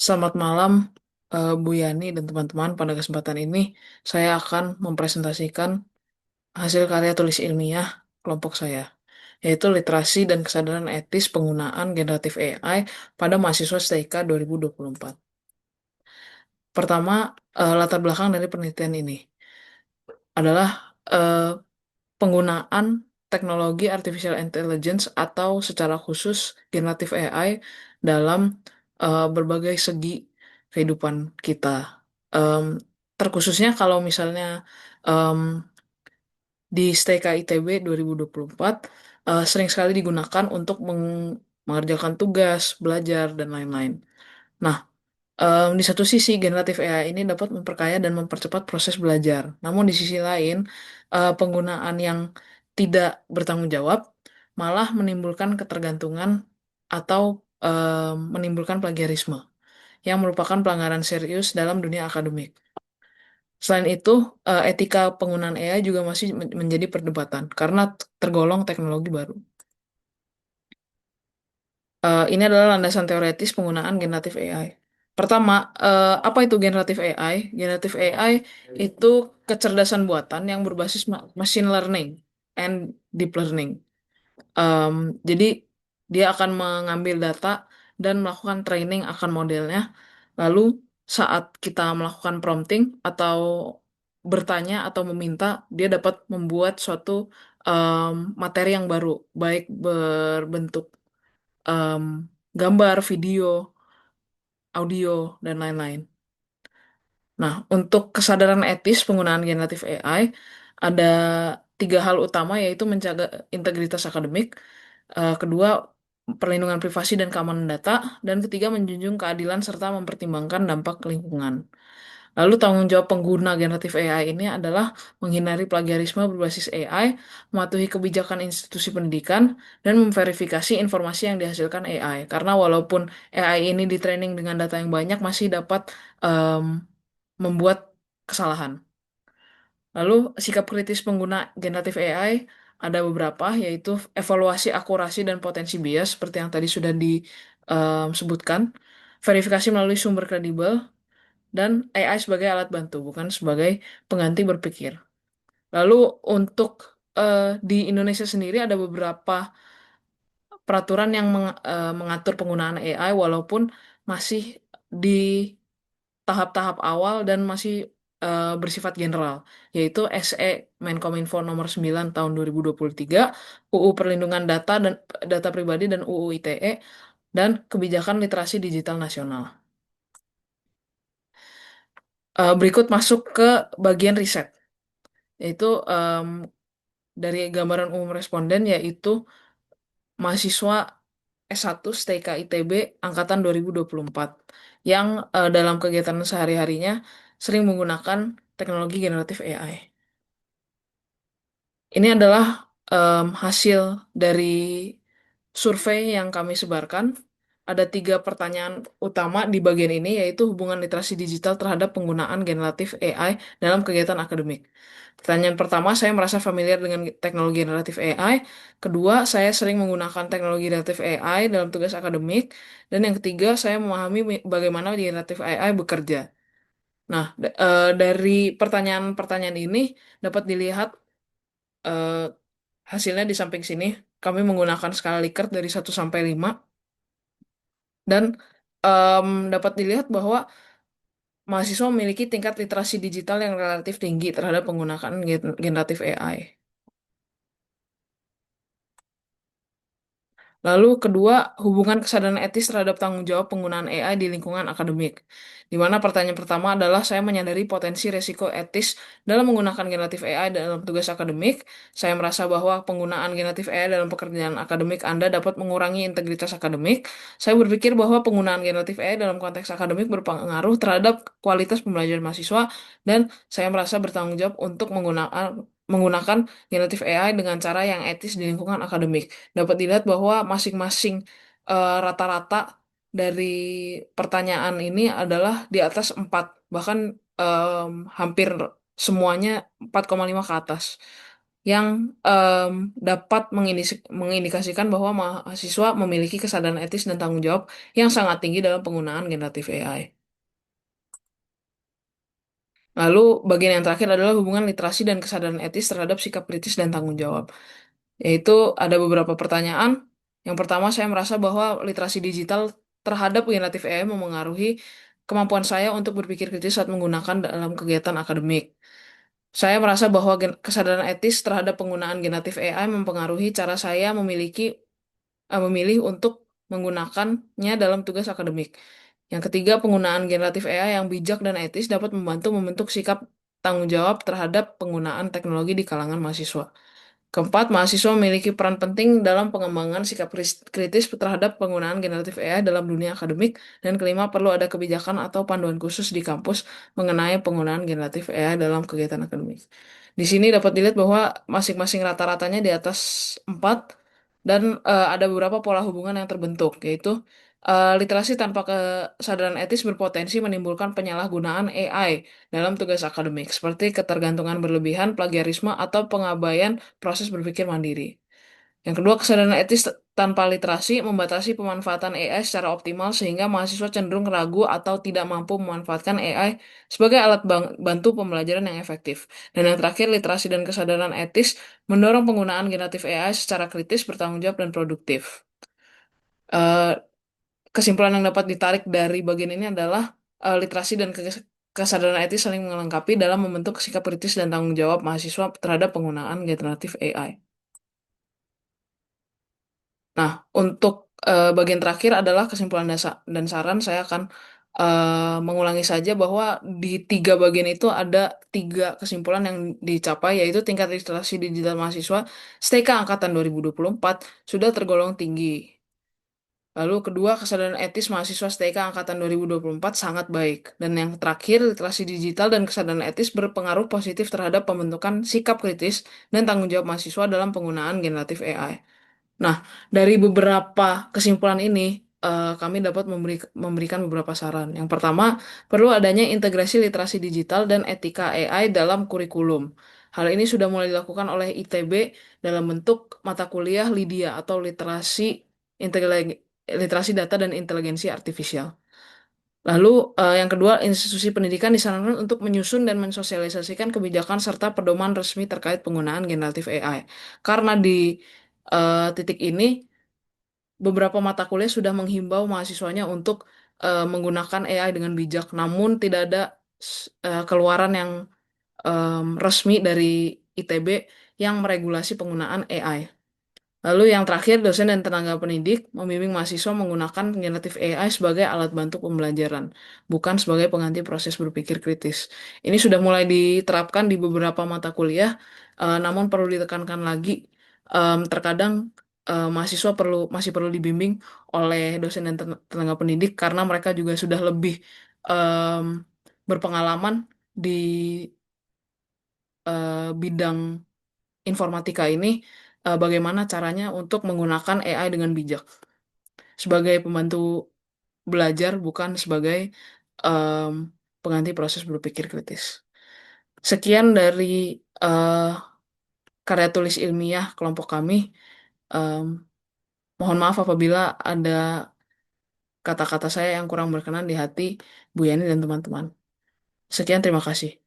Selamat malam, Bu Yani dan teman-teman. Pada kesempatan ini, saya akan mempresentasikan hasil karya tulis ilmiah kelompok saya, yaitu literasi dan kesadaran etis penggunaan generatif AI pada mahasiswa STIK 2024. Pertama, latar belakang dari penelitian ini adalah penggunaan teknologi artificial intelligence atau secara khusus generatif AI dalam berbagai segi kehidupan kita. Em, Terkhususnya kalau misalnya em, di STK ITB 2024 sering sekali digunakan untuk mengerjakan tugas, belajar, dan lain-lain. Nah, di satu sisi, generatif AI ini dapat memperkaya dan mempercepat proses belajar. Namun di sisi lain, penggunaan yang tidak bertanggung jawab malah menimbulkan ketergantungan atau menimbulkan plagiarisme yang merupakan pelanggaran serius dalam dunia akademik. Selain itu, etika penggunaan AI juga masih menjadi perdebatan karena tergolong teknologi baru. Ini adalah landasan teoretis penggunaan generatif AI. Pertama, apa itu generatif AI? Generatif AI itu kecerdasan buatan yang berbasis machine learning and deep learning. Em, jadi dia akan mengambil data dan melakukan training akan modelnya. Lalu saat kita melakukan prompting atau bertanya atau meminta, dia dapat membuat suatu materi yang baru, baik berbentuk em, gambar, video, audio, dan lain-lain. Nah, untuk kesadaran etis penggunaan generatif AI, ada tiga hal utama, yaitu menjaga integritas akademik, kedua, perlindungan privasi dan keamanan data, dan ketiga, menjunjung keadilan serta mempertimbangkan dampak lingkungan. Lalu tanggung jawab pengguna generatif AI ini adalah menghindari plagiarisme berbasis AI, mematuhi kebijakan institusi pendidikan, dan memverifikasi informasi yang dihasilkan AI. Karena walaupun AI ini ditraining dengan data yang banyak, masih dapat membuat kesalahan. Lalu sikap kritis pengguna generatif AI ada beberapa, yaitu evaluasi akurasi dan potensi bias seperti yang tadi sudah disebutkan, verifikasi melalui sumber kredibel, dan AI sebagai alat bantu, bukan sebagai pengganti berpikir. Lalu untuk di Indonesia sendiri ada beberapa peraturan yang mengatur penggunaan AI walaupun masih di tahap-tahap awal dan masih bersifat general, yaitu SE Menkominfo nomor 9 tahun 2023, UU Perlindungan Data dan Data Pribadi dan UU ITE, dan Kebijakan Literasi Digital Nasional. Berikut masuk ke bagian riset, yaitu dari gambaran umum responden, yaitu mahasiswa S1 STK ITB angkatan 2024 yang dalam kegiatan sehari-harinya sering menggunakan teknologi generatif AI. Ini adalah hasil dari survei yang kami sebarkan. Ada tiga pertanyaan utama di bagian ini, yaitu hubungan literasi digital terhadap penggunaan generatif AI dalam kegiatan akademik. Pertanyaan pertama, saya merasa familiar dengan teknologi generatif AI. Kedua, saya sering menggunakan teknologi generatif AI dalam tugas akademik. Dan yang ketiga, saya memahami bagaimana generatif AI bekerja. Nah, dari pertanyaan-pertanyaan ini dapat dilihat eh, hasilnya di samping sini. Kami menggunakan skala Likert dari 1 sampai 5, dan dapat dilihat bahwa mahasiswa memiliki tingkat literasi digital yang relatif tinggi terhadap penggunaan generatif AI. Lalu kedua, hubungan kesadaran etis terhadap tanggung jawab penggunaan AI di lingkungan akademik. Di mana pertanyaan pertama adalah saya menyadari potensi resiko etis dalam menggunakan generatif AI dalam tugas akademik. Saya merasa bahwa penggunaan generatif AI dalam pekerjaan akademik Anda dapat mengurangi integritas akademik. Saya berpikir bahwa penggunaan generatif AI dalam konteks akademik berpengaruh terhadap kualitas pembelajaran mahasiswa, dan saya merasa bertanggung jawab untuk menggunakan generatif AI dengan cara yang etis di lingkungan akademik. Dapat dilihat bahwa masing-masing rata-rata dari pertanyaan ini adalah di atas 4, bahkan hampir semuanya 4,5 ke atas. yang dapat mengindikasikan bahwa mahasiswa memiliki kesadaran etis dan tanggung jawab yang sangat tinggi dalam penggunaan generatif AI. Lalu bagian yang terakhir adalah hubungan literasi dan kesadaran etis terhadap sikap kritis dan tanggung jawab. Yaitu ada beberapa pertanyaan. Yang pertama, saya merasa bahwa literasi digital terhadap generatif AI memengaruhi kemampuan saya untuk berpikir kritis saat menggunakan dalam kegiatan akademik. Saya merasa bahwa kesadaran etis terhadap penggunaan generatif AI mempengaruhi cara saya memilih untuk menggunakannya dalam tugas akademik. Yang ketiga, penggunaan generatif AI yang bijak dan etis dapat membantu membentuk sikap tanggung jawab terhadap penggunaan teknologi di kalangan mahasiswa. Keempat, mahasiswa memiliki peran penting dalam pengembangan sikap kritis terhadap penggunaan generatif AI dalam dunia akademik. Dan kelima, perlu ada kebijakan atau panduan khusus di kampus mengenai penggunaan generatif AI dalam kegiatan akademik. Di sini dapat dilihat bahwa masing-masing rata-ratanya di atas 4 dan ada beberapa pola hubungan yang terbentuk, yaitu literasi tanpa kesadaran etis berpotensi menimbulkan penyalahgunaan AI dalam tugas akademik, seperti ketergantungan berlebihan, plagiarisme, atau pengabaian proses berpikir mandiri. Yang kedua, kesadaran etis tanpa literasi membatasi pemanfaatan AI secara optimal sehingga mahasiswa cenderung ragu atau tidak mampu memanfaatkan AI sebagai alat bantu pembelajaran yang efektif. Dan yang terakhir, literasi dan kesadaran etis mendorong penggunaan generatif AI secara kritis, bertanggung jawab, dan produktif. Eh, Kesimpulan yang dapat ditarik dari bagian ini adalah literasi dan kesadaran etis saling melengkapi dalam membentuk sikap kritis dan tanggung jawab mahasiswa terhadap penggunaan generatif AI. Nah, untuk bagian terakhir adalah kesimpulan dasar dan saran. Saya akan mengulangi saja bahwa di tiga bagian itu ada tiga kesimpulan yang dicapai, yaitu tingkat literasi digital mahasiswa STK angkatan 2024 sudah tergolong tinggi. Lalu kedua, kesadaran etis mahasiswa STK angkatan 2024 sangat baik. Dan yang terakhir, literasi digital dan kesadaran etis berpengaruh positif terhadap pembentukan sikap kritis dan tanggung jawab mahasiswa dalam penggunaan generatif AI. Nah, dari beberapa kesimpulan ini, kami dapat memberikan beberapa saran. Yang pertama, perlu adanya integrasi literasi digital dan etika AI dalam kurikulum. Hal ini sudah mulai dilakukan oleh ITB dalam bentuk mata kuliah Lydia atau literasi data dan inteligensi artifisial. Lalu, yang kedua, institusi pendidikan disarankan untuk menyusun dan mensosialisasikan kebijakan serta pedoman resmi terkait penggunaan generatif AI. Karena di titik ini, beberapa mata kuliah sudah menghimbau mahasiswanya untuk menggunakan AI dengan bijak, namun tidak ada keluaran yang resmi dari ITB yang meregulasi penggunaan AI. Lalu yang terakhir, dosen dan tenaga pendidik membimbing mahasiswa menggunakan generatif AI sebagai alat bantu pembelajaran, bukan sebagai pengganti proses berpikir kritis. Ini sudah mulai diterapkan di beberapa mata kuliah, namun perlu ditekankan lagi, terkadang mahasiswa masih perlu dibimbing oleh dosen dan tenaga pendidik karena mereka juga sudah lebih em, berpengalaman di bidang informatika ini, bagaimana caranya untuk menggunakan AI dengan bijak sebagai pembantu belajar, bukan sebagai em, pengganti proses berpikir kritis. Sekian dari eh, karya tulis ilmiah kelompok kami. Em, Mohon maaf apabila ada kata-kata saya yang kurang berkenan di hati Bu Yani dan teman-teman. Sekian, terima kasih.